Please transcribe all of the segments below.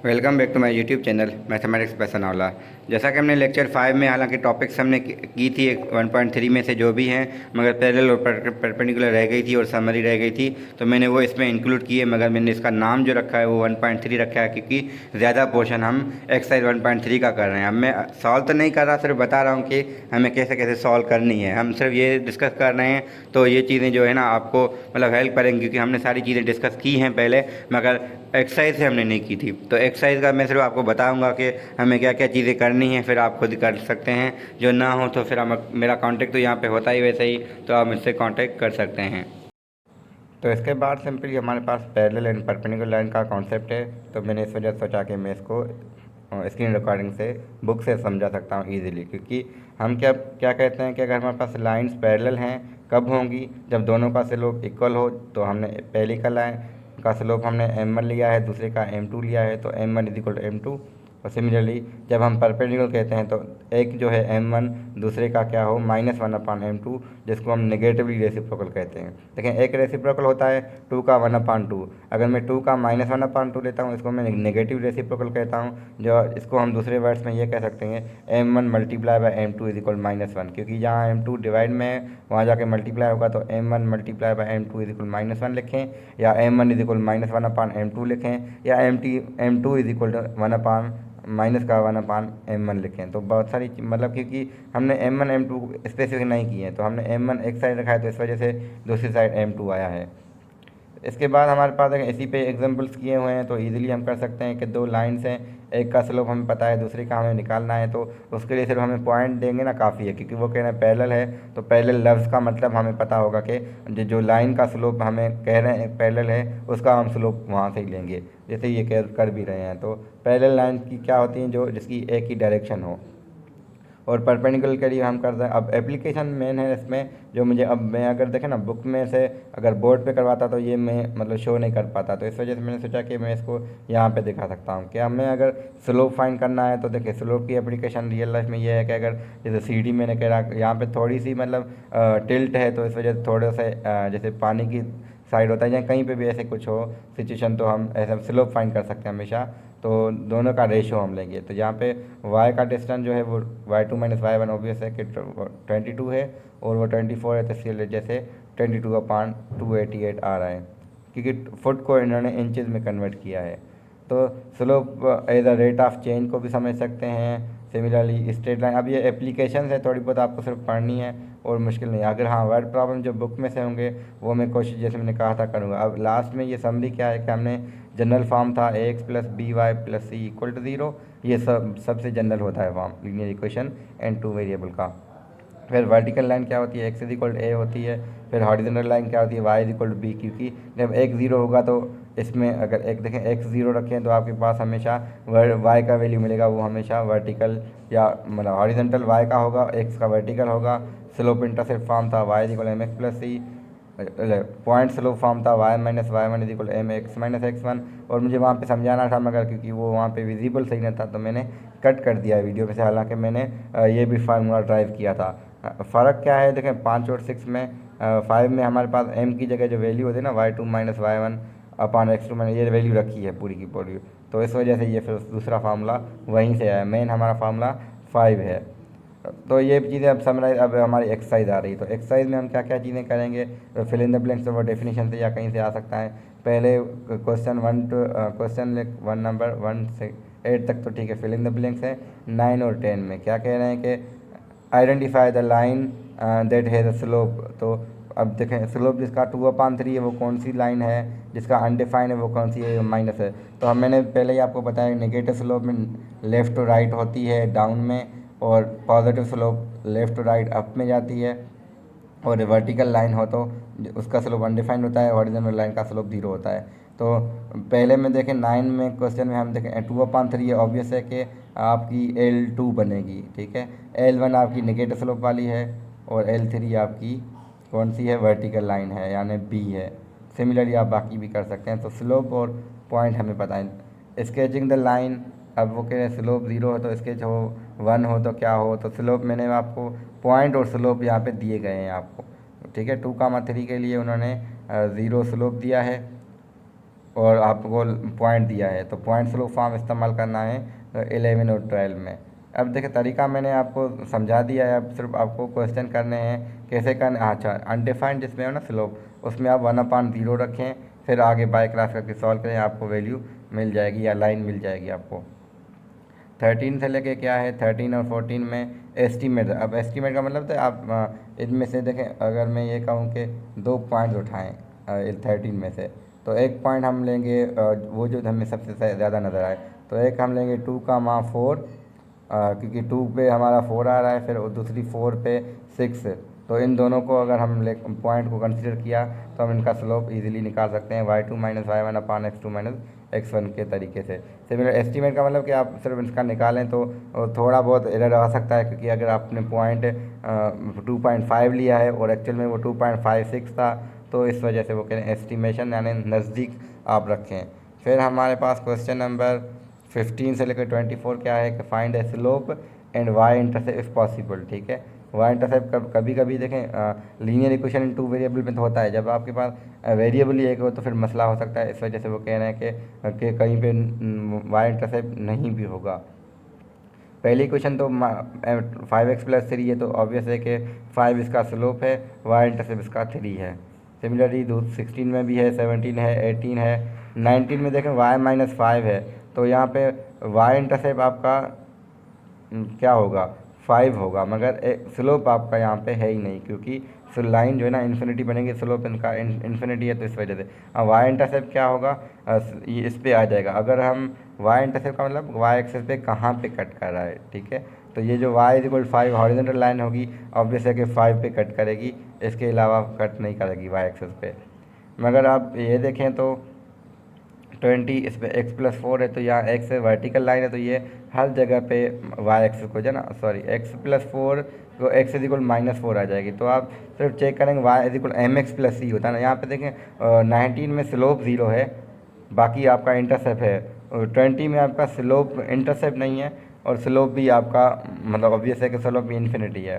Welcome back to my YouTube channel mathematics पैसनौला। जैसा कि हमने लेक्चर 5 में हालांकि टॉपिक्स हमने की थी 1.3 में से जो भी हैं, मगर पैरेलल और परपेंडिकुलर रह गई थी और समरी रह गई थी, तो मैंने वो इसमें इंक्लूड किए। मगर मैंने इसका नाम जो रखा है वो 1.3 रखा है, क्योंकि ज़्यादा पोर्शन हम एक्सरसाइज 1.3 का कर रहे हैं। अब मैं सॉल्व तो नहीं कर रहा, सिर्फ बता रहा हूँ कि हमें कैसे कैसे सॉल्व करनी है। हम सिर्फ ये डिस्कस कर रहे हैं, तो ये चीज़ें जो है ना आपको मतलब हेल्प करेंगी, क्योंकि हमने सारी चीज़ें डिस्कस की हैं पहले, मगर एक्सरसाइज से हमने नहीं की थी। तो एक्सरसाइज का मैं सिर्फ आपको बताऊंगा कि हमें क्या क्या चीज़ें करनी है, फिर आप खुद कर सकते हैं। जो ना हो तो फिर हम मेरा कांटेक्ट तो यहाँ पे होता ही वैसे ही, तो आप मुझसे कांटेक्ट कर सकते हैं। तो इसके बाद सिंपली हमारे पास पैरेलल एंड परपेंडिकुलर लाइन का कॉन्सेप्ट है, तो मैंने इस वजह से सोचा कि मैं इसको स्क्रीन रिकॉर्डिंग से बुक से समझा सकता हूँ ईजिली। क्योंकि हम क्या क्या कहते हैं कि अगर हमारे पास लाइंस पैरेलल हैं कब होंगी, जब दोनों का स्लोप इक्वल हो। तो हमने पहली का लाइन का स्लोप हमने m1 लिया है, दूसरे का m2 लिया है, तो m1 is equal to m2। और सिमिलरली जब हम परपेंडिकुलर कहते हैं तो एक जो है m1 दूसरे का क्या हो -1/m2, जिसको हम नेगेटिवली रेसिप्रोकल कहते हैं। देखें, एक रेसिप्रोकल होता है 2 का 1/2। अगर मैं 2 का -1/2 लेता हूँ, इसको मैं नेगेटिव रेसिप्रोकल कहता हूँ। जो इसको हम दूसरे वर्ड्स में ये कह सकते हैं m1 multiply by m2 is equal -1, क्योंकि जहाँ m2 डिवाइड में है वहाँ जाके मल्टीप्लाई होगा, तो m1 multiply by m2 is equal -1 लिखें, या m1 इज इक्वल -1/m2 लिखें, या m2 is equal to -1/m1 लिखें। तो बहुत सारी मतलब क्योंकि हमने m1 m2 स्पेसिफिक नहीं किए हैं, तो हमने m1 एक साइड रखा है, तो इस वजह से दूसरी साइड m2 आया है। इसके बाद हमारे पास इसी पे एग्जांपल्स किए हुए हैं, तो इजीली हम कर सकते हैं कि दो लाइंस हैं, एक का स्लोप हमें पता है, दूसरे का हमें निकालना है। तो उसके लिए सिर्फ हमें पॉइंट देंगे ना काफ़ी है, क्योंकि वो कह रहे हैं पैरेलल है, तो पैरेलल लफ्ज़ का मतलब हमें पता होगा कि जो लाइन का स्लोप हमें कह रहे हैं पैरेलल है, उसका हम स्लोप वहाँ से ही लेंगे, जैसे ये कर भी रहे हैं। तो पैरेलल लाइन की क्या होती हैं, जो जिसकी एक ही डायरेक्शन हो। और परपेंडिकुलर के लिए हम करते हैं। अब एप्लीकेशन मेन है इसमें, जो मुझे अब मैं अगर देखें ना बुक में से अगर बोर्ड पे करवाता तो ये मैं मतलब शो नहीं कर पाता, तो इस वजह से मैंने सोचा कि मैं इसको यहाँ पे दिखा सकता हूँ कि हमें अगर स्लोप फाइंड करना है। तो देखिए, स्लोप की एप्लीकेशन रियल लाइफ में ये है कि अगर जैसे सीढ़ी मैंने कह रहा यहाँ पे थोड़ी सी मतलब टिल्ट है, तो इस वजह से थोड़े से जैसे पानी की साइड होता है या कहीं पे भी ऐसे कुछ हो सिचुएशन, तो हम ऐसा स्लोप फाइंड कर सकते हैं हमेशा। तो दोनों का रेशो हम लेंगे, तो यहाँ पे y का डिस्टेंस जो है वो y2 माइनस y1 ऑब्वियस है कि 22 है, और वो 24 है, तो इसलिए जैसे 22/288 आ रहा है, क्योंकि फुट को इन्होंने इंचज़ में कन्वर्ट किया है। तो slope as a rate of change को भी समझ सकते हैं। सिमिलरली स्ट्रेट लाइन, अब ये एप्लीकेशन है, थोड़ी बहुत आपको सिर्फ पढ़नी है और मुश्किल नहीं। अगर हाँ वर्ड प्रॉब्लम जो बुक में से होंगे वो मैं कोशिश जैसे मैंने कहा था करूँगा। अब लास्ट में ये समरी क्या है कि हमने जनरल फॉर्म था ax plus B Y plus C equal to 0, ये सबसे जनरल होता है form linear equation and two variable का। फिर वर्टिकल लाइन क्या होती है, X is equal to A होती है। फिर हॉरिजॉन्टल लाइन क्या होती है, Y is equal to B, क्योंकि जब एक ज़ीरो होगा तो इसमें अगर एक देखें एक्स ज़ीरो रखें तो आपके पास हमेशा वाई का वैल्यू मिलेगा, वो हमेशा वर्टिकल या मतलब हॉरिजॉन्टल वाई का होगा, एक्स का वर्टिकल होगा। स्लोप इंटरसेप्ट फॉर्म था Y is equal M X plus C, point slope form था Y minus Y one is equal M X minus X one. और मुझे वहाँ पे समझाना था, मगर क्योंकि वो वहाँ पे विजिबल सही नहीं था तो मैंने कट कर दिया वीडियो में से, हालांकि मैंने ये भी फार्मूला ड्राइव किया था। फ़र्क क्या है देखें, 5 और 6 में 5 में हमारे पास m की जगह जो वैल्यू होती है ना y2 माइनस वाई1 अपॉन x2, मैंने ये वैल्यू रखी है पूरी की पूरी। तो इस वजह से ये फिर दूसरा फार्मूला वहीं से आया, मेन हमारा फार्मूला 5 है। तो ये चीज़ें अब समराइज, अब हमारी एक्सरसाइज आ रही है। तो एक्सरसाइज में हम क्या क्या चीज़ें करेंगे, फिल इन द ब्लैंक्स, तो वो डेफिनेशन से या कहीं से आ सकता है। पहले क्वेश्चन 1 से 8 तक तो ठीक है, फिल इन द ब्लैंक्स है। 9 और 10 में क्या कह रहे हैं कि identify the line that has a slope. तो अब देखें, स्लोप जिसका 2/3 है वो कौन सी लाइन है, जिसका अनडिफाइंड है वो कौन सी है, माइनस है। तो हम मैंने पहले ही आपको बताया नेगेटिव स्लोप में लेफ़्ट टू राइट होती है डाउन में, और positive slope left to right up में जाती है। और वर्टिकल लाइन हो तो उसका स्लोप अनडिफाइंड होता है, हॉरिजॉन्टल लाइन का स्लोप 0 होता है। तो पहले में देखें 9 में क्वेश्चन में हम देखें 2/3 है, ऑब्वियस है कि आपकी L2 बनेगी, ठीक है। L1 आपकी नेगेटिव स्लोप वाली है, और L3 आपकी कौन सी है, वर्टिकल लाइन है, यानी B है। सिमिलरली आप बाकी भी कर सकते हैं। तो स्लोप और पॉइंट हमें पता है। स्केचिंग द लाइन, अब वो कह रहे हैं स्लोप 0 हो तो स्केच हो, 1 हो तो क्या हो। तो स्लोप मैंने आपको पॉइंट और स्लोप यहाँ पे दिए गए हैं आपको, ठीक है। 2,3 के लिए उन्होंने 0 स्लोप दिया है, और आपको पॉइंट दिया है, तो पॉइंट स्लोप फॉर्म इस्तेमाल करना है 11 और 12 में। अब देखिए तरीका मैंने आपको समझा दिया है, अब सिर्फ आपको क्वेश्चन करने हैं कैसे करने। अच्छा, अनडिफाइंड जिसमें हो ना स्लोप, उसमें आप 1/0 रखें, फिर आगे बाय क्लास करके सॉल्व करें, आपको वैल्यू मिल जाएगी या लाइन मिल जाएगी आपको। 13 से लेके क्या है, 13 और 14 में एस्टीमेट। अब एस्टीमेट का मतलब तो आप इनमें से देखें, अगर मैं ये कहूँ कि 2 पॉइंट्स उठाएँ 13 में से, तो एक पॉइंट हम लेंगे वो जो हमें सबसे ज़्यादा नज़र आए, तो एक हम लेंगे 2 का माँ 4, क्योंकि 2 पे हमारा 4 आ रहा है, फिर दूसरी 4 पे 6। तो इन दोनों को अगर हम ले पॉइंट को कंसिडर किया तो हम इनका स्लोप इजीली निकाल सकते हैं y2 माइनस y1 अपान x2 माइनस x1 के तरीके से। सिमिलर एस्टीमेट का मतलब कि आप सिर्फ इसका निकालें तो थोड़ा बहुत एरर आ सकता है, क्योंकि अगर आपने पॉइंट 2.5 लिया है और एक्चुअल में वो 2.56 था, तो इस वजह से वो कह रहे हैं एस्टिमेशन यानी नज़दीक आप रखें। फिर हमारे पास क्वेश्चन नंबर 15 से लेकर 24 क्या है कि find a slope and Y intercept if possible. ठीक है, वाई इंटरसेप्ट कभी कभी देखें लीनियर इक्वेशन इन 2 वेरिएबल में तो होता है, जब आपके पास वेरिएबल ही एक हो तो फिर मसला हो सकता है। इस वजह से वो कह रहे हैं कि कहीं पे वाई इंटरसेप्ट नहीं भी होगा। पहली क्वेश्चन तो 5x+3 है, तो ऑब्वियस है कि 5 इसका स्लोप है, वाई इंटरसेप्ट इसका 3 है। सिमिलरली 16 में भी है, 17 है, 18 है, 19 में देखें y-5 है, तो यहाँ पे वाई इंटरसेप्ट आपका क्या होगा, 5 होगा, मगर स्लोप आपका यहाँ पे है ही नहीं, क्योंकि लाइन जो है ना इन्फिनिटी बनेगी, स्लोप इनका इन्फिनिटी है, तो इस वजह से वाई इंटरसेप्ट क्या होगा, ये इस पे आ जाएगा। अगर हम वाई इंटरसेप्ट का मतलब वाई एक्सिस पे कहाँ पे कट कर रहा है, ठीक है, तो ये जो y=5 हॉरिजॉन्टल लाइन होगी, ऑब्वियस है कि 5 पे कट करेगी, इसके अलावा कट नहीं करेगी वाई एक्सिस पे। मगर आप ये देखें तो 20 इस पर x+4 है, तो यहाँ x वर्टिकल लाइन है, तो ये हर जगह पे y एक्सिस को जो ना x+4 को x=-4 आ जाएगी। तो आप सिर्फ चेक करेंगे y=mx+c होता है ना, यहाँ पे देखें 19 में स्लोप 0 है, बाकी आपका इंटरसेप्ट है, और 20 में आपका स्लोप इंटरसेप्ट नहीं है, और स्लोप भी आपका मतलब ऑब्वियस है कि स्लोप भी इन्फिनिटी है,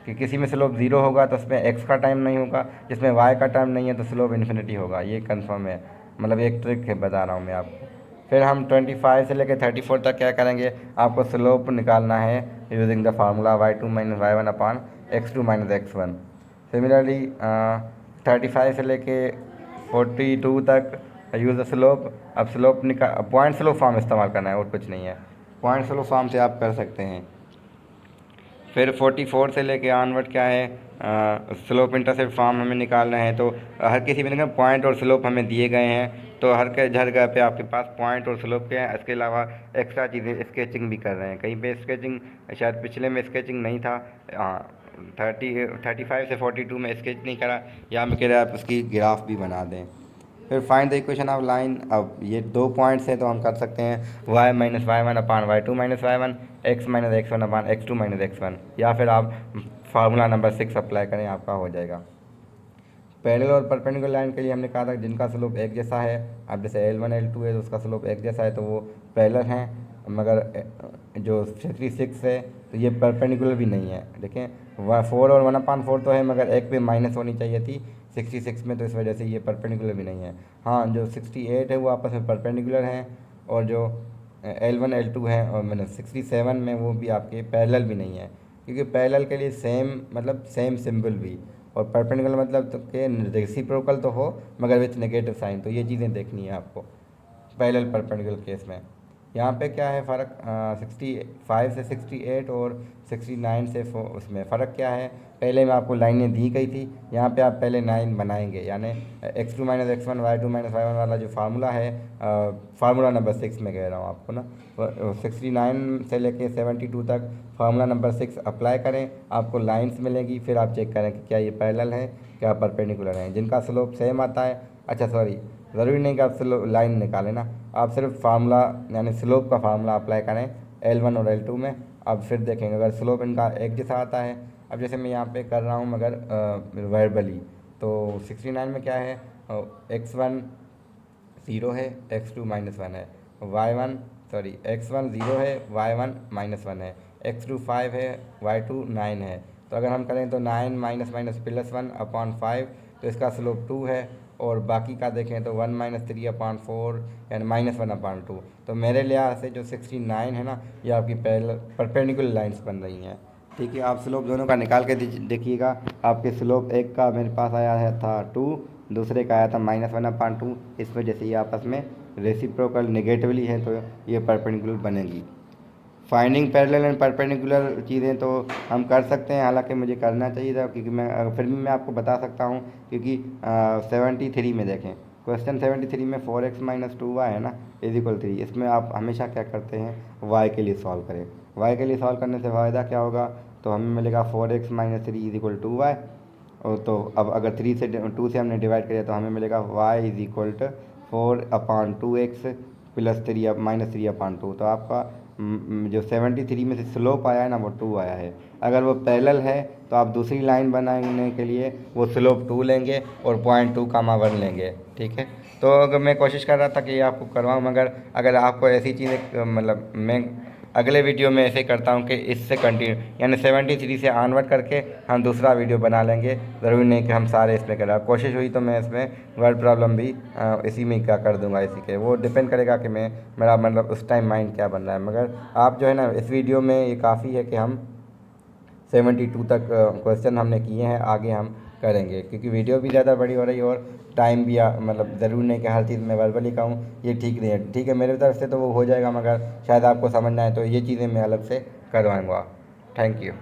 कि किसी में स्लोप 0 होगा तो उसमें x का टाइम नहीं होगा, जिसमें y का टाइम नहीं है तो स्लोप इन्फिनिटी होगा। ये कंफर्म है, मतलब एक ट्रिक है बता रहा हूँ मैं आपको। फिर हम 25 से लेकर 34 तक क्या करेंगे, आपको स्लोप निकालना है using the formula y2 minus y1 upon x2 minus x1। Similarly 35 से लेके 42 तक यूज़ द स्लोप। अब स्लोप पॉइंट स्लोप फॉर्म इस्तेमाल करना है और कुछ नहीं है, पॉइंट स्लोप फॉर्म से आप कर सकते हैं। फिर 44 से लेके ऑनवर्ड क्या है, स्लोप इंटरसेप्ट फॉर्म हमें निकालना है। तो हर किसी में देखिए पॉइंट और स्लोप हमें दिए गए हैं, तो हर जगह पे आपके पास पॉइंट और स्लोप के हैं, इसके अलावा एक्स्ट्रा चीज़ें स्केचिंग भी कर रहे हैं। कहीं पे स्केचिंग शायद पिछले में स्केचिंग नहीं था, हाँ 35 से 42 में स्केच नहीं करा, या मैं कह रहा आप उसकी ग्राफ भी बना दें। फिर find the equation of line. अब ये 2 पॉइंट्स हैं, तो हम कर सकते हैं y-y1 अपान y2 माइनस y1, x-x1 अपान x2 माइनस x1, या फिर आप फार्मूला नंबर 6 अप्लाई करें, आपका हो जाएगा। पैरेलल और परपेंडिकुलर लाइन के लिए हमने कहा था जिनका स्लोप एक जैसा है, अब जैसे L1 L2 है तो उसका स्लोप एक जैसा है, तो वो पैरेलल हैं, मगर जो 36 है तो ये परपेंडिकुलर भी नहीं है। देखें 4 और 1/4 तो है, मगर एक पे माइनस होनी चाहिए थी 66 में, तो इस वजह से ये परपेंडिकुलर भी नहीं है। हाँ, जो 68 है वो आपस में परपेंडिकुलर हैं, और जो L1 L2 है और मैंने 67 में वो भी आपके पैरेलल भी नहीं है, क्योंकि पैरेलल के लिए सेम मतलब सेम सिंबल भी, और परपेंडिकुलर मतलब तो के रेसिप्रोकल तो हो मगर विथ नेगेटिव साइन, तो ये चीज़ें देखनी है आपको पैरेलल परपेंडिकुलर केस में। यहाँ पे क्या है फ़र्क, 65 से 68 और 69 से उसमें फ़र्क क्या है, पहले में आपको लाइनें दी गई थी, यहाँ पे आप पहले लाइन बनाएंगे, यानी x2 minus x1 y2 minus y1 वाला जो फार्मूला है, फार्मूला नंबर 6 में कह रहा हूँ आपको ना, 69 से लेके 72 तक फार्मूला नंबर 6 अप्लाई करें, आपको लाइन्स मिलेगी, फिर आप चेक करें कि क्या ये पैरेलल है क्या परपेंडिकुलर है, जिनका स्लोप सेम आता है। अच्छा सॉरी, ज़रूरी नहीं कि आप लाइन निकालें ना, आप सिर्फ फार्मूला यानी स्लोप का फार्मूला अप्लाई करें L1 और L2 में, अब फिर देखेंगे अगर स्लोप इनका एक जैसा आता है। अब जैसे मैं यहाँ पे कर रहा हूँ मगर वर्बली, तो 69 में क्या है, x1 0 है, x2 -1 है, x1 0 है, y1 -1 है, x2 5 है, y2 9 है। तो अगर हम करें तो 9 माइनस माइनस +1 अपॉन 5, तो इसका स्लोप 2 है, और बाकी का देखें तो 1-3/4 यानी -1/2। तो मेरे लिहाज से जो 69 है ना, ये आपकी परपेंडिकुलर लाइंस बन रही हैं। ठीक है, आप स्लोप दोनों का निकाल के देखिएगा। आपके स्लोप एक का मेरे पास आया है था 2, दूसरे का आया था -1/2। इस वजह से ये आपस में रेसिप्रोकल नेगेटिवली है, तो ये परपेंडिकुलर बनेगी। फाइंडिंग पैरेलल एंड परपेंडिकुलर चीज़ें तो हम कर सकते हैं, हालांकि मुझे करना चाहिए था, क्योंकि मैं फिर भी मैं आपको बता सकता हूँ, क्योंकि 73 में देखें, क्वेश्चन 73 में 4x-2y है ना =3। इसमें आप हमेशा क्या करते हैं, y के लिए सॉल्व करें। y के लिए सॉल्व करने से फ़ायदा क्या होगा, तो हमें मिलेगा 4x-3 =2y। और तो अब अगर 2 से हमने डिवाइड किया तो हमें मिलेगा y = 4/2x + 3/2। तो आपका जो 73 में से स्लोप आया है ना, वो 2 आया है। अगर वो पैरेलल है तो आप दूसरी लाइन बनाने के लिए वो स्लोप 2 लेंगे और पॉइंट 2, 1 लेंगे। ठीक है, तो अगर मैं कोशिश कर रहा था कि आपको करवाऊँ, मगर अगर आपको ऐसी चीज़ें मतलब मैं अगले वीडियो में ऐसे करता हूँ कि इससे कंटिन्यू यानी 73 से ऑनवर्ड करके हम दूसरा वीडियो बना लेंगे। ज़रूरी नहीं कि हम सारे इसमें करें। कोशिश हुई तो मैं इसमें वर्ड प्रॉब्लम भी इसी में क्या कर दूंगा, इसी के वो डिपेंड करेगा कि मेरा मतलब उस टाइम माइंड क्या बन रहा है। मगर आप जो है ना, इस वीडियो में ये काफ़ी है कि हम 72 तक क्वेश्चन हमने किए हैं, आगे हम करेंगे, क्योंकि वीडियो भी ज़्यादा बड़ी हो रही है और टाइम भी मतलब ज़रूरी नहीं कि हर चीज़ में वर्बली कहूँ, ये ठीक नहीं है। ठीक है, मेरी तरफ से तो वो हो जाएगा, मगर शायद आपको समझना है तो ये चीज़ें मैं अलग से करवाऊँगा। Thank you.